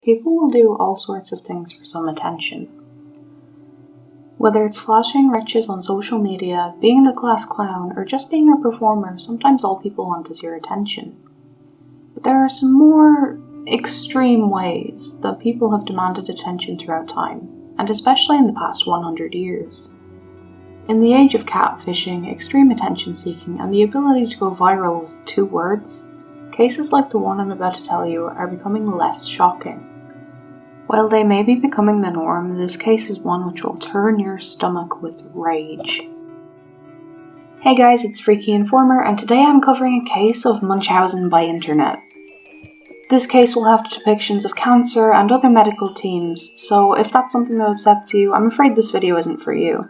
people will do all sorts of things for some attention. Whether it's flashing riches on social media, being the class clown, or just being a performer, sometimes all people want is your attention. But there are some more extreme ways that people have demanded attention throughout time, and especially in the past 100 years. In the age of catfishing, extreme attention seeking, and the ability to go viral with 2 words, cases like the one I'm about to tell you are becoming less shocking. While they may be becoming the norm, this case is one which will turn your stomach with rage. Hey guys, it's Freaky Informer, and today I'm covering a case of Munchausen by internet. This case will have depictions of cancer and other medical teams, so if that's something that upsets you, I'm afraid this video isn't for you.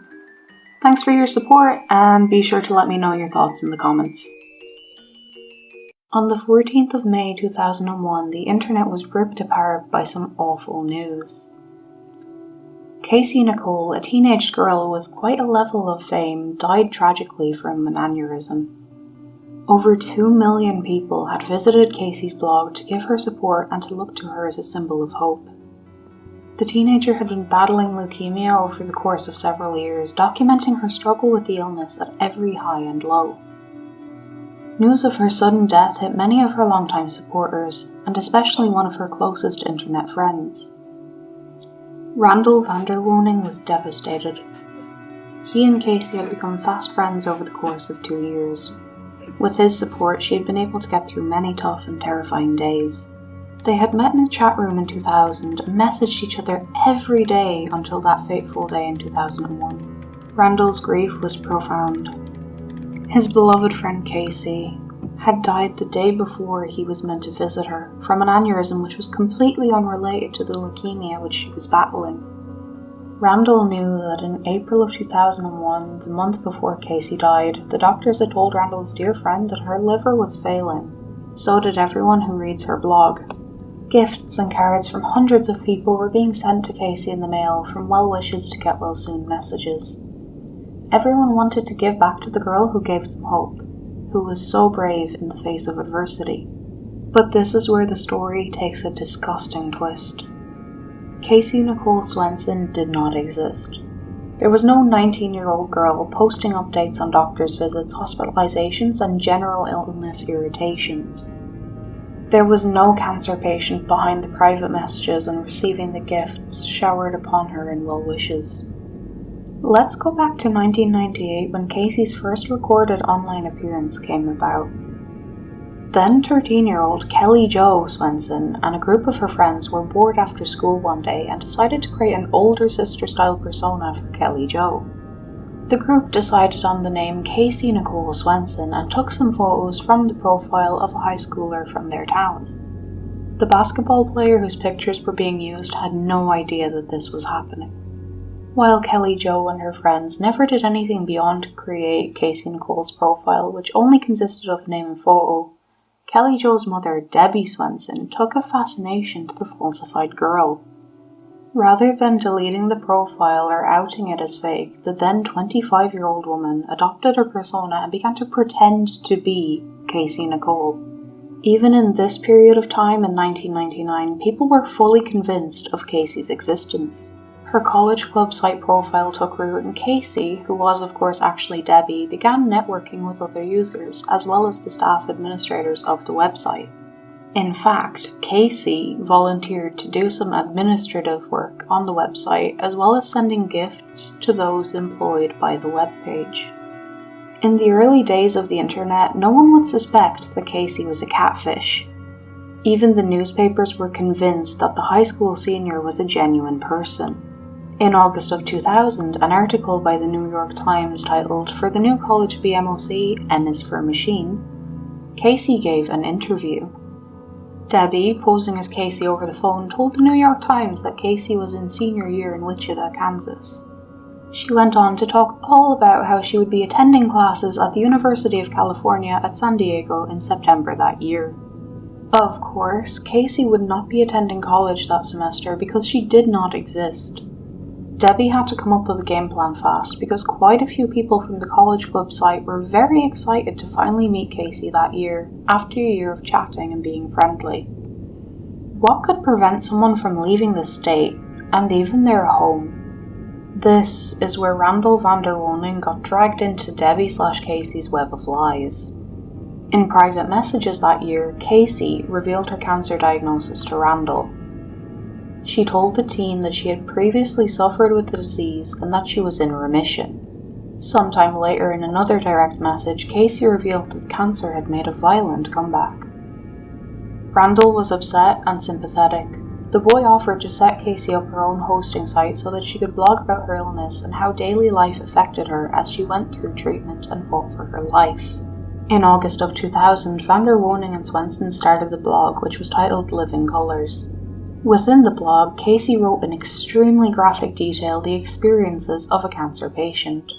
Thanks for your support, and be sure to let me know your thoughts in the comments. On the 14th of May 2001, the internet was ripped apart by some awful news. Kaycee Nicole, a teenage girl with quite a level of fame, died tragically from an aneurysm. Over 2 million people had visited Kaycee's blog to give her support and to look to her as a symbol of hope. The teenager had been battling leukemia over the course of several years, documenting her struggle with the illness at every high and low. News of her sudden death hit many of her longtime supporters, and especially one of her closest internet friends. Randall van der Woning was devastated. He and Kaycee had become fast friends over the course of 2 years. With his support, she had been able to get through many tough and terrifying days. They had met in a chat room in 2000 and messaged each other every day until that fateful day in 2001. Randall's grief was profound. His beloved friend Kaycee had died the day before he was meant to visit her from an aneurysm which was completely unrelated to the leukemia which she was battling. Randall knew that in April of 2001, the month before Kaycee died, the doctors had told Randall's dear friend that her liver was failing. So did everyone who reads her blog. Gifts and cards from hundreds of people were being sent to Kaycee in the mail, from well wishes to get well soon messages. Everyone wanted to give back to the girl who gave them hope, who was so brave in the face of adversity. But this is where the story takes a disgusting twist. Kaycee Nicole Swenson did not exist. There was no 19-year-old girl posting updates on doctor's visits, hospitalizations, and general illness irritations. There was no cancer patient behind the private messages and receiving the gifts showered upon her in well wishes. Let's go back to 1998 when Kaycee's first recorded online appearance came about. Then 13-year-old Kelly Jo Swenson and a group of her friends were bored after school one day and decided to create an older sister-style persona for Kelly Jo. The group decided on the name Kaycee Nicole Swenson and took some photos from the profile of a high schooler from their town. The basketball player whose pictures were being used had no idea that this was happening. While Kelly Jo and her friends never did anything beyond create Kaycee Nicole's profile, which only consisted of a name and photo, Kelly Jo's mother, Debbie Swenson, took a fascination to the falsified girl. Rather than deleting the profile or outing it as fake, the then 25-year-old woman adopted her persona and began to pretend to be Kaycee Nicole. Even in this period of time in 1999, people were fully convinced of Kaycee's existence. Her college club site profile took root, and Kaycee, who was of course actually Debbie, began networking with other users, as well as the staff administrators of the website. In fact, Kaycee volunteered to do some administrative work on the website, as well as sending gifts to those employed by the webpage. In the early days of the internet, no one would suspect that Kaycee was a catfish. Even the newspapers were convinced that the high school senior was a genuine person. In August of 2000, an article by the New York Times titled, "For the New College BMOC, M is for Machine," Kaycee gave an interview. Debbie, posing as Kaycee over the phone, told the New York Times that Kaycee was in senior year in Wichita, Kansas. She went on to talk all about how she would be attending classes at the University of California at San Diego in September that year. Of course, Kaycee would not be attending college that semester because she did not exist. Debbie had to come up with a game plan fast because quite a few people from the college club site were very excited to finally meet Kaycee that year, after a year of chatting and being friendly. What could prevent someone from leaving the state, and even their home? This is where Randall van der Woning got dragged into Debbie/Kaycee's web of lies. In private messages that year, Kaycee revealed her cancer diagnosis to Randall. She told the teen that she had previously suffered with the disease and that she was in remission. Sometime later, in another direct message, Kaycee revealed that cancer had made a violent comeback. Randall was upset and sympathetic. The boy offered to set Kaycee up her own hosting site so that she could blog about her illness and how daily life affected her as she went through treatment and fought for her life. In August of 2000, van der Woning and Swenson started the blog, which was titled Living Colors. Within the blog, Kaycee wrote in extremely graphic detail the experiences of a cancer patient.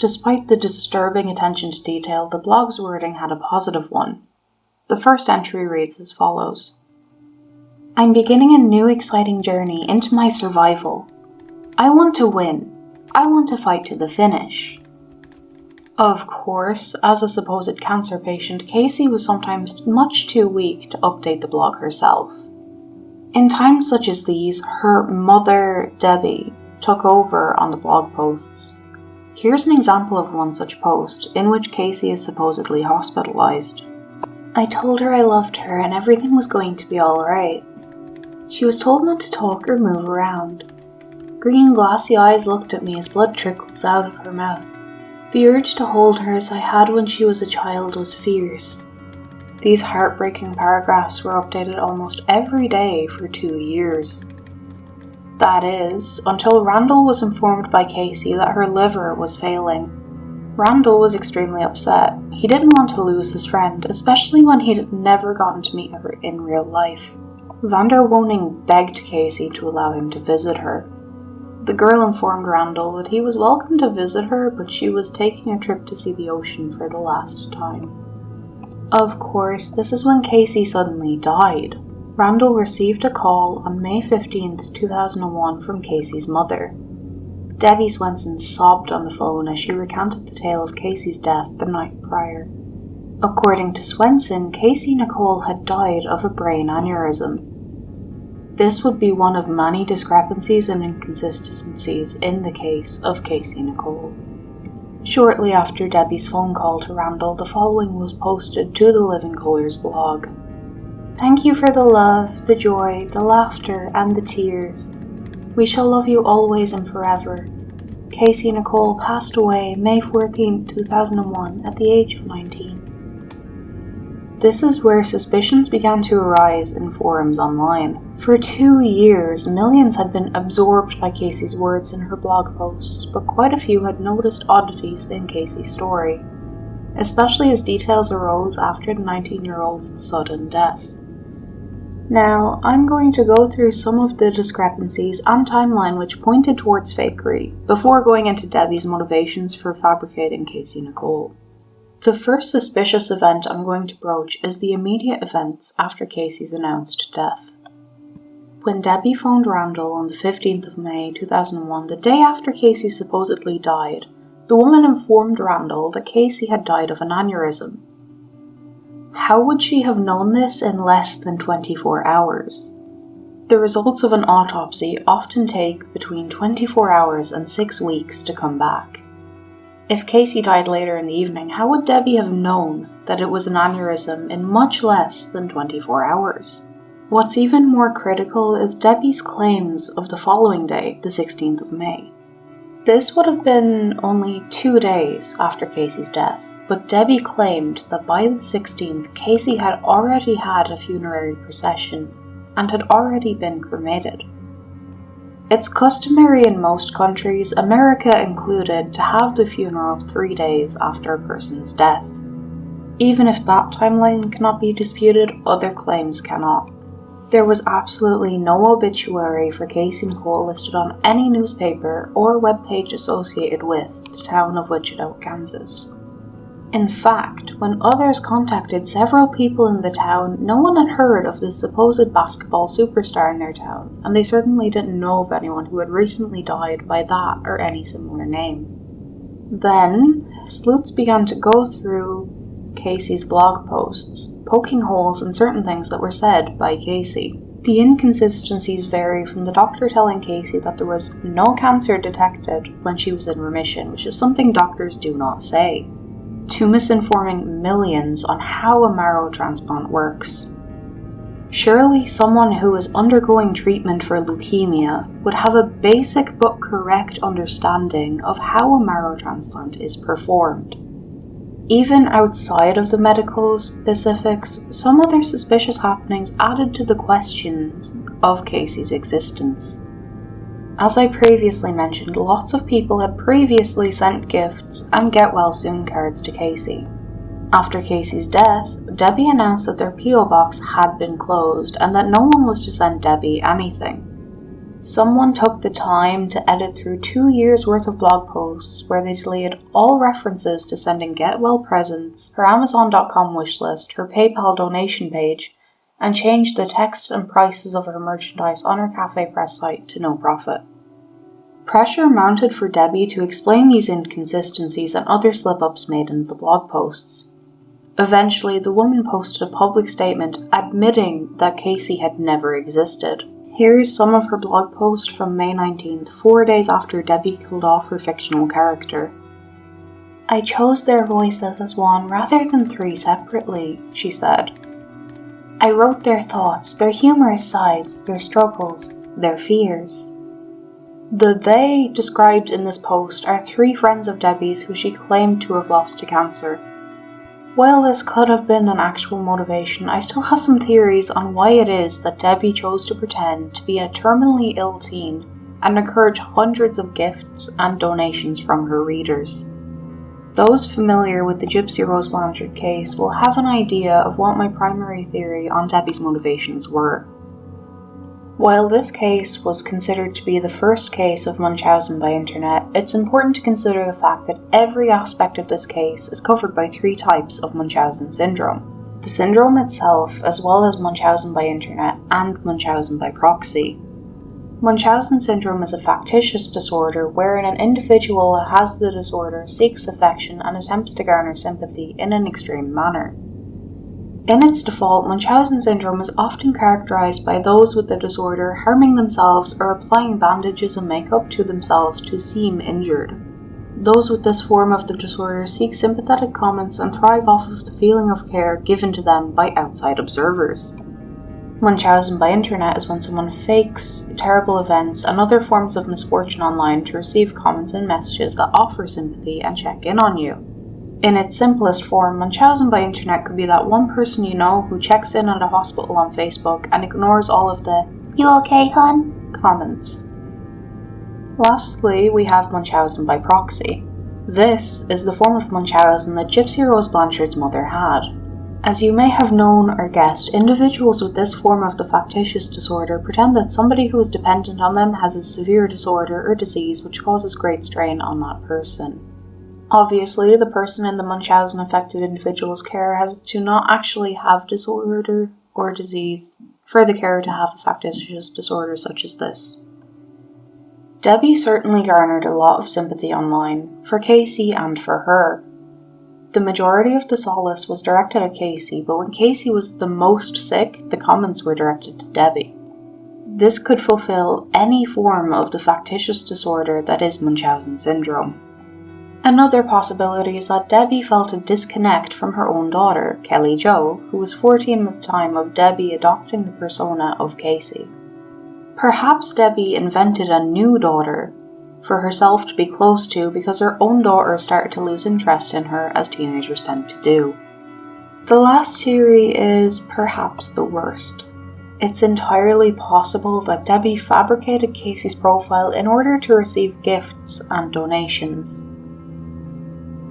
Despite the disturbing attention to detail, the blog's wording had a positive one. The first entry reads as follows: I'm beginning a new exciting journey into my survival. I want to win. I want to fight to the finish. Of course, as a supposed cancer patient, Kaycee was sometimes much too weak to update the blog herself. In times such as these, her mother, Debbie, took over on the blog posts. Here's an example of one such post, in which Kaycee is supposedly hospitalized. I told her I loved her and everything was going to be alright. She was told not to talk or move around. Green glassy eyes looked at me as blood trickles out of her mouth. The urge to hold her as I had when she was a child was fierce. These heartbreaking paragraphs were updated almost every day for 2 years. That is, until Randall was informed by Kaycee that her liver was failing. Randall was extremely upset. He didn't want to lose his friend, especially when he'd never gotten to meet her in real life. Van der Woning begged Kaycee to allow him to visit her. The girl informed Randall that he was welcome to visit her, but she was taking a trip to see the ocean for the last time. Of course, this is when Kaycee suddenly died. Randall received a call on May 15, 2001 from Kaycee's mother. Debbie Swenson sobbed on the phone as she recounted the tale of Kaycee's death the night prior. According to Swenson, Kaycee Nicole had died of a brain aneurysm. This would be one of many discrepancies and inconsistencies in the case of Kaycee Nicole. Shortly after Debbie's phone call to Randall, the following was posted to the Living Colors blog. Thank you for the love, the joy, the laughter, and the tears. We shall love you always and forever. Kaycee Nicole passed away May 14, 2001 at the age of 19. This is where suspicions began to arise in forums online. For 2 years, millions had been absorbed by Kaycee's words in her blog posts, but quite a few had noticed oddities in Kaycee's story, especially as details arose after the 19-year-old's sudden death. Now, I'm going to go through some of the discrepancies and timeline which pointed towards fakery, before going into Debbie's motivations for fabricating Kaycee Nicole. The first suspicious event I'm going to broach is the immediate events after Kaycee's announced death. When Debbie phoned Randall on the 15th of May 2001, the day after Kaycee supposedly died, the woman informed Randall that Kaycee had died of an aneurysm. How would she have known this in less than 24 hours? The results of an autopsy often take between 24 hours and 6 weeks to come back. If Kaycee died later in the evening, how would Debbie have known that it was an aneurysm in much less than 24 hours? What's even more critical is Debbie's claims of the following day, the 16th of May. This would have been only 2 days after Kaycee's death, but Debbie claimed that by the 16th, Kaycee had already had a funerary procession and had already been cremated. It's customary in most countries, America included, to have the funeral 3 days after a person's death. Even if that timeline cannot be disputed, other claims cannot. There was absolutely no obituary for Kaycee Nicole listed on any newspaper or webpage associated with the town of Wichita, Kansas. In fact, when others contacted several people in the town, no one had heard of the supposed basketball superstar in their town, and they certainly didn't know of anyone who had recently died by that or any similar name. Then, sleuths began to go through Kaycee's blog posts, poking holes in certain things that were said by Kaycee. The inconsistencies vary from the doctor telling Kaycee that there was no cancer detected when she was in remission, which is something doctors do not say, to misinforming millions on how a marrow transplant works. Surely someone who is undergoing treatment for leukemia would have a basic but correct understanding of how a marrow transplant is performed. Even outside of the medical specifics, some other suspicious happenings added to the questions of Kaycee's existence. As I previously mentioned, lots of people had previously sent gifts and get well soon cards to Kaycee. After Kaycee's death, Debbie announced that their P.O. box had been closed and that no one was to send Debbie anything. Someone took the time to edit through 2 years' worth of blog posts where they deleted all references to sending get well presents, her Amazon.com wishlist, her PayPal donation page, and changed the text and prices of her merchandise on her Cafe Press site to no profit. Pressure mounted for Debbie to explain these inconsistencies and other slip-ups made in the blog posts. Eventually, the woman posted a public statement admitting that Kaycee had never existed. Here's some of her blog post from May 19th, 4 days after Debbie killed off her fictional character. "I chose their voices as one rather than 3 separately," she said. "I wrote their thoughts, their humorous sides, their struggles, their fears." The they described in this post are 3 friends of Debbie's who she claimed to have lost to cancer. While this could have been an actual motivation, I still have some theories on why it is that Debbie chose to pretend to be a terminally ill teen and encourage hundreds of gifts and donations from her readers. Those familiar with the Gypsy Rose Blanchard case will have an idea of what my primary theory on Debbie's motivations were. While this case was considered to be the first case of Munchausen by internet, it's important to consider the fact that every aspect of this case is covered by 3 types of Munchausen syndrome. The syndrome itself, as well as Munchausen by internet and Munchausen by proxy. Munchausen syndrome is a factitious disorder wherein an individual who has the disorder seeks affection and attempts to garner sympathy in an extreme manner. In its default, Munchausen syndrome is often characterized by those with the disorder harming themselves or applying bandages and makeup to themselves to seem injured. Those with this form of the disorder seek sympathetic comments and thrive off of the feeling of care given to them by outside observers. Munchausen by internet is when someone fakes terrible events and other forms of misfortune online to receive comments and messages that offer sympathy and check in on you. In its simplest form, Munchausen by internet could be that one person you know who checks in at a hospital on Facebook and ignores all of the "You okay, hun?" comments. Lastly, we have Munchausen by proxy. This is the form of Munchausen that Gypsy Rose Blanchard's mother had. As you may have known or guessed, individuals with this form of the factitious disorder pretend that somebody who is dependent on them has a severe disorder or disease which causes great strain on that person. Obviously, the person in the Munchausen-affected individual's care has to not actually have disorder or disease for the carer to have a factitious disorder such as this. Debbie certainly garnered a lot of sympathy online, for Kaycee and for her. The majority of the solace was directed at Kaycee, but when Kaycee was the most sick, the comments were directed to Debbie. This could fulfill any form of the factitious disorder that is Munchausen syndrome. Another possibility is that Debbie felt a disconnect from her own daughter, Kelly Jo, who was 14 at the time of Debbie adopting the persona of Kaycee. Perhaps Debbie invented a new daughter for herself to be close to because her own daughter started to lose interest in her as teenagers tend to do. The last theory is perhaps the worst. It's entirely possible that Debbie fabricated Kaycee's profile in order to receive gifts and donations.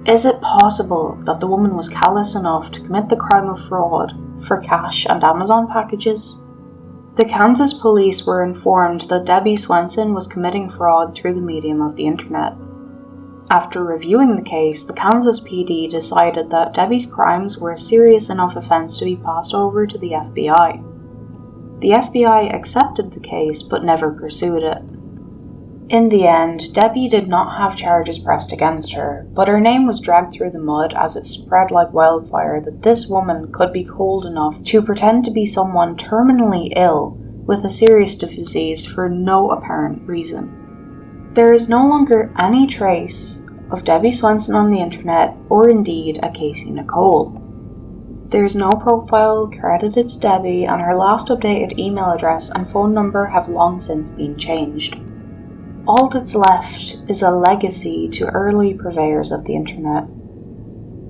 Is it possible that the woman was callous enough to commit the crime of fraud for cash and Amazon packages? The Kansas police were informed that Debbie Swenson was committing fraud through the medium of the internet. After reviewing the case, the Kansas PD decided that Debbie's crimes were a serious enough offense to be passed over to the FBI. The FBI accepted the case but never pursued it. In the end, Debbie did not have charges pressed against her, but her name was dragged through the mud as it spread like wildfire that this woman could be cold enough to pretend to be someone terminally ill with a serious disease for no apparent reason. There is no longer any trace of Debbie Swenson on the internet, or indeed a Kaycee Nicole. There is no profile credited to Debbie, and her last updated email address and phone number have long since been changed. All that's left is a legacy to early purveyors of the internet.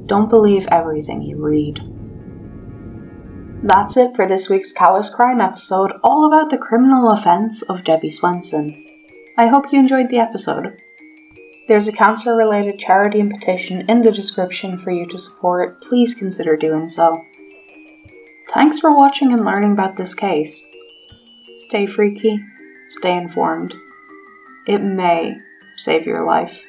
Don't believe everything you read. That's it for this week's Callous Crime episode, all about the criminal offence of Debbie Swenson. I hope you enjoyed the episode. There's a cancer-related charity and petition in the description for you to support. Please consider doing so. Thanks for watching and learning about this case. Stay freaky, stay informed. It may save your life.